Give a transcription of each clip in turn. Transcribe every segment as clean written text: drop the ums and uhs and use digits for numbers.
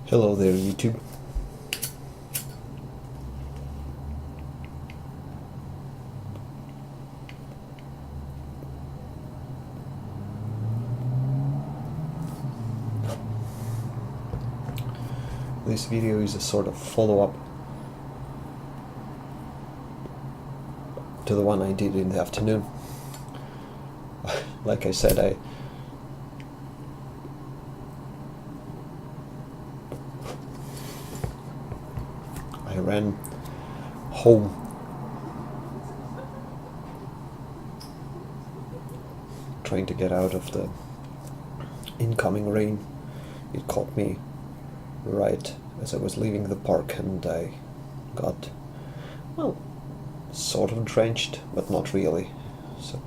Hello there, YouTube. This video is a sort of follow-up to the one I did in the afternoon. Like I said, I ran home trying to get out of the incoming rain. It caught me right as I was leaving the park, and I got, well, sort of drenched, but not really, so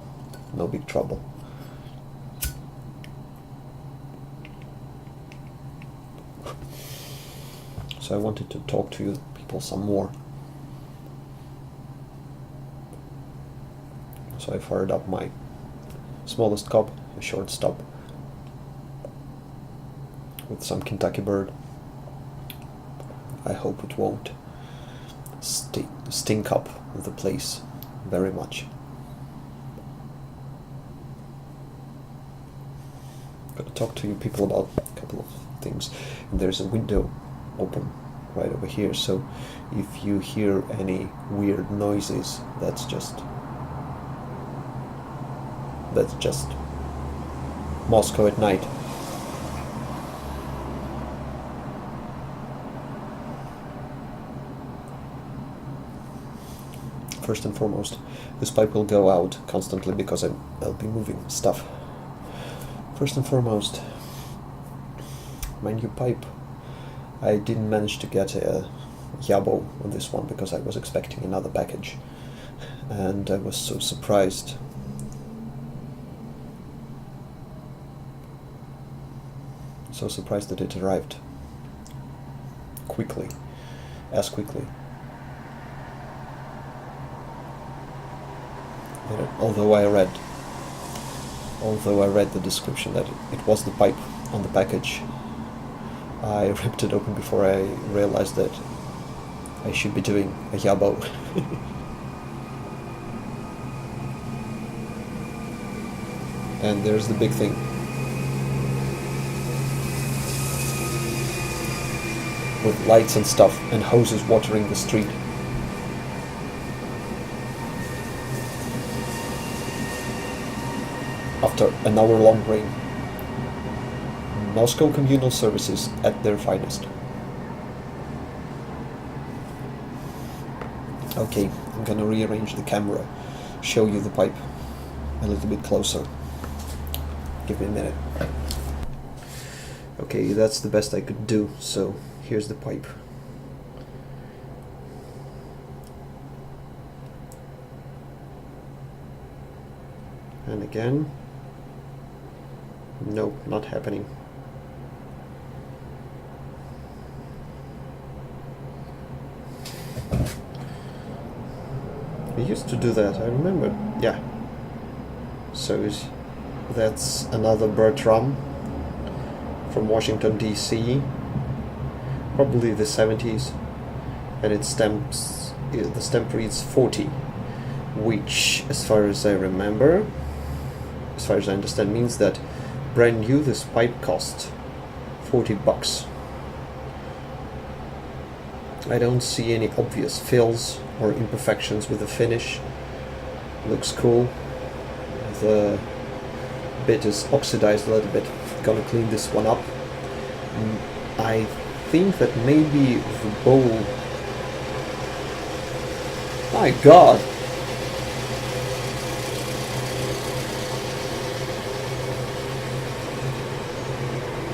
no big trouble. So I wanted to talk to you people some more. So I fired up my smallest cup, a short stub, with some Kentucky bird. I hope it won't stink up the place very much. I'm gonna talk to you people about a couple of things. And there's a window open right over here, so if you hear any weird noises, that's just Moscow at night. First and foremost, this pipe will go out constantly because I'll be moving stuff. First and foremost, my new pipe. I didn't manage to get a Yabo on this one because I was expecting another package, and I was so surprised. So surprised that it arrived quickly, as quickly. But although I read the description that it was the pipe on the package, I ripped it open before I realized that I should be doing a Yabo. And there's the big thing. With lights and stuff and hoses watering the street. After an hour-long rain. Moscow Communal Services at their finest. Okay, I'm gonna rearrange the camera, show you the pipe a little bit closer. Give me a minute. Okay, that's the best I could do, so here's the pipe. And again, nope, not happening. I used to do that, I remember. Yeah. So that's another Bertram from Washington, D.C. Probably the 70s, and the stamp reads 40, which, as far as I remember, as far as I understand, means that brand new this pipe cost $40. I don't see any obvious fills or imperfections with the finish. Looks cool. The bit is oxidized a little bit. Gonna clean this one up. I think that maybe the bowl... My God!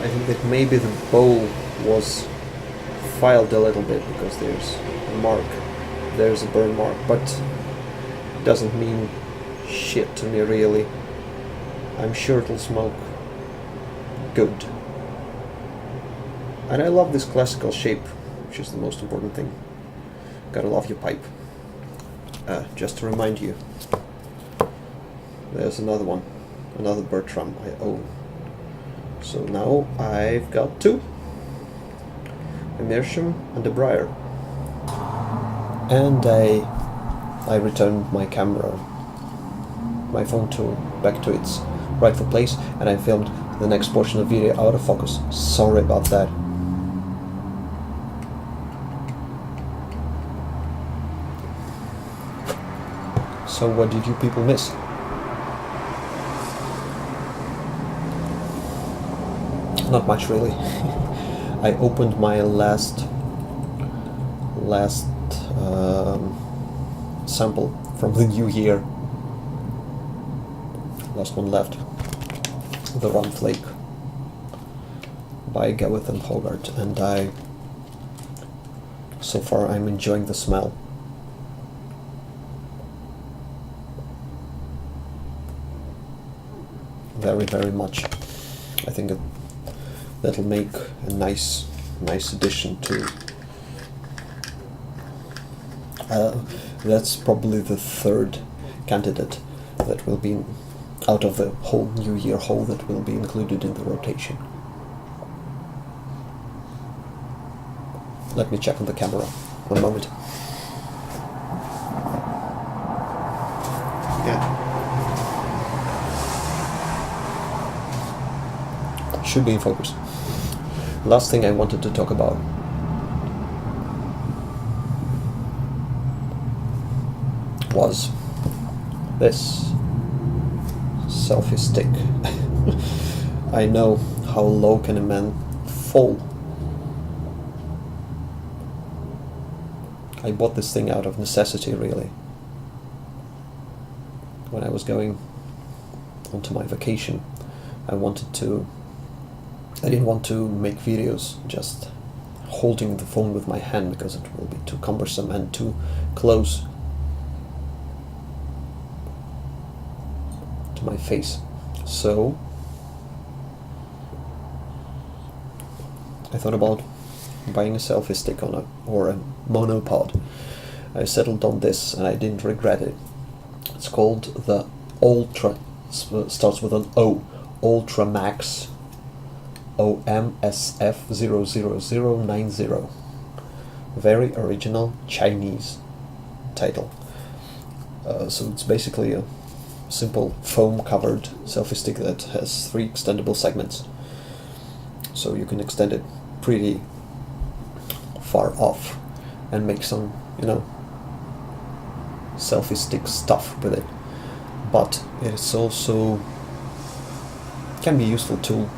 I think that maybe the bowl was filed a little bit because there's a mark. There's a burn mark, but it doesn't mean shit to me really. I'm sure it'll smoke good. And I love this classical shape, which is the most important thing. Gotta love your pipe. Just to remind you, there's another one, another Bertram I own. So now I've got two. Immersion and the Briar. And I returned my camera, my phone back to its rightful place, and I filmed the next portion of the video out of focus. Sorry about that. So what did you people miss? Not much really. I opened my last sample from the new year. Last one left. The Rum Flake by Gareth and Hogarth, and so far I'm enjoying the smell. Very, very much. I think that'll make a nice addition to. That's probably the third candidate that will be out of the whole New Year haul that will be included in the rotation. Let me check on the camera. One moment. Yeah. Should be in focus. Last thing I wanted to talk about was this selfie stick. I know how low can a man fall. I bought this thing out of necessity, really. When I was going onto my vacation, I didn't want to make videos just holding the phone with my hand, because it will be too cumbersome and too close to my face. So I thought about buying a selfie stick or a monopod. I settled on this and I didn't regret it. It's called the Ultra, starts with an O, Ultra Max OMSF00090. Very original Chinese title. So it's basically a simple foam covered selfie stick that has 3 extendable segments. So you can extend it pretty far off and make some, selfie stick stuff with it. But it's also can be a useful tool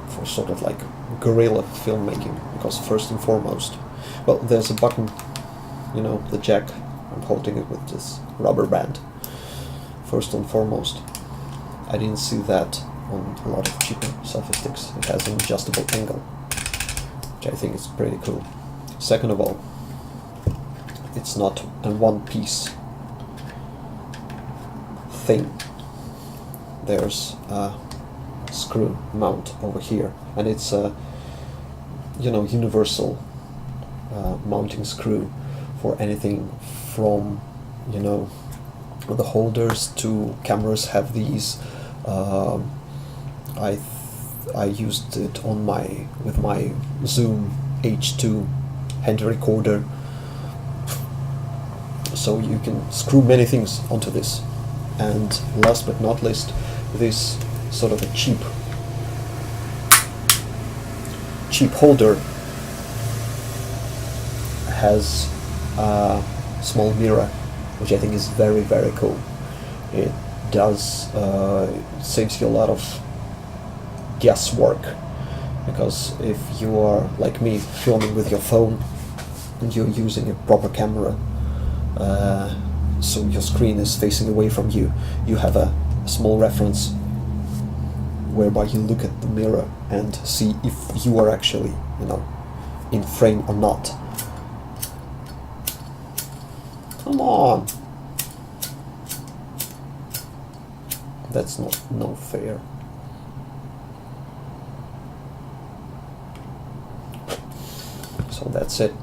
for sort of like guerrilla filmmaking, because first and foremost, well, there's a button, the jack. I'm holding it with this rubber band. First and foremost, I didn't see that on a lot of cheaper selfie sticks. It has an adjustable angle, which I think is pretty cool. Second of all, it's not a one-piece thing. There's a screw mount over here, and it's a universal mounting screw for anything from the holders to cameras have these. I used it with my Zoom H2 hand recorder, so you can screw many things onto this. And last but not least, this sort of a cheap holder has a small mirror, which I think is very, very cool. It saves you a lot of guesswork, because if you are like me filming with your phone and you're using a proper camera, so your screen is facing away from you, you have a small reference whereby you look at the mirror and see if you are actually in frame or not. Come on, that's no fair. So that's it.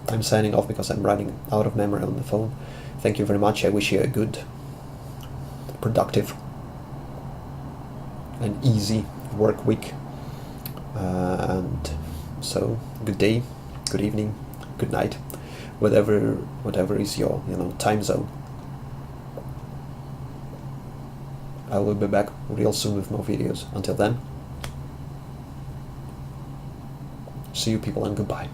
I'm signing off because I'm running out of memory on the phone. Thank you very much. I wish you a good, productive and easy work week. And so, good day, good evening, good night, whatever is your time zone. I will be back real soon with more videos. Until then, see you people and goodbye.